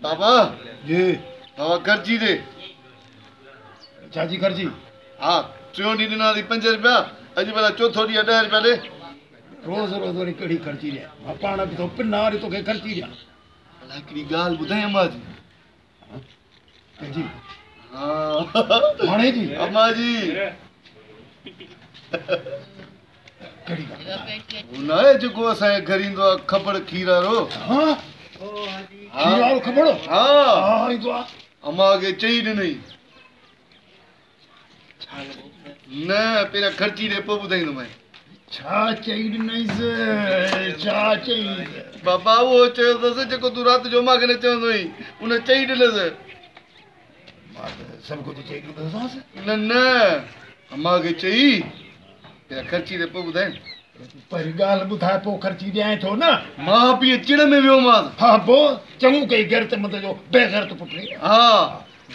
बाबा जी बाबा गर्जी दे चाची खर्ची हाँ टियों ॾींहं ॾिनासीं 5 रुपया अॼु भला चोथों ॾींहुं 10 रुपया ॾे रोज़ रोज़ वरी कहिड़ी खर्ची ॾियां मां पाण बि थो पिना वरी तोखे खर्ची ॾियां भला हिकिड़ी ॻाल्हि ॿुधाई अम्मा जी कंहिंजी हाँ हाणे जी अम्मा जी कहिड़ी ॻाल्हि हुन आहे जेको असांजे घर ईंदो आहे खपड़ खीर वारो हाँ खीर वारो खपड़ो हाँ हाँ ईंदो आहे अम्मा खे चई ॾिनई न पहिरियां खर्ची ॾे पोइ ॿुधाईंदोमांइ छा चई ॾिनईसि छा चई बाबा उहो चयो अथसि जेको तूं राति जो मूंखे न चवंदो हुई उन चई ॾिनसि मां त सभु कुझु चई ॾिनोसांसि न न अम्मा खे चई पहिरियां खर्ची ॾे पोइ ॿुधाए पहिरीं ॻाल्हि ॿुधाए पोइ खर्ची ॾियां थो न मां पीउ चिड़ में वियोमांसि हा पोइ चङो कई गैरत मत जो बेगैरत पुटु हा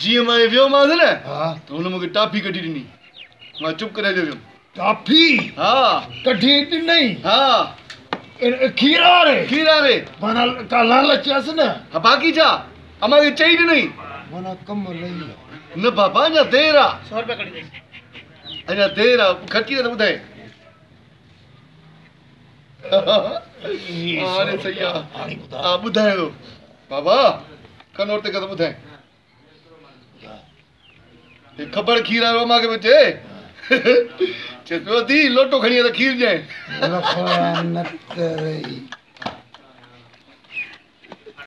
जीअं मां वियोमांसि न हा त हुन मूंखे टाफी कढी ॾिनी मां चुप करे हलियो वियुमि टाफी हा कढी ॾिनई हा खीर वारे खीरा रे माना का लालच अस न हा बाक़ी छा अम्मा खे चई ॾिनई माना कम लही न बाबा अञा देरि आहे 100 रुपया कढी ॾे अञा देरि आहे खर्ची त ॿुधाए हाणे सही आहे हाणे ॿुधाए हा ॿुधाए थो बाबा कनोर ते कर ॿुधाए हे खबर खीर वारो अम्मा खे बि चए चए पियो दी लोटो खणी त खीर ॾिजांइ लफ़ा न करे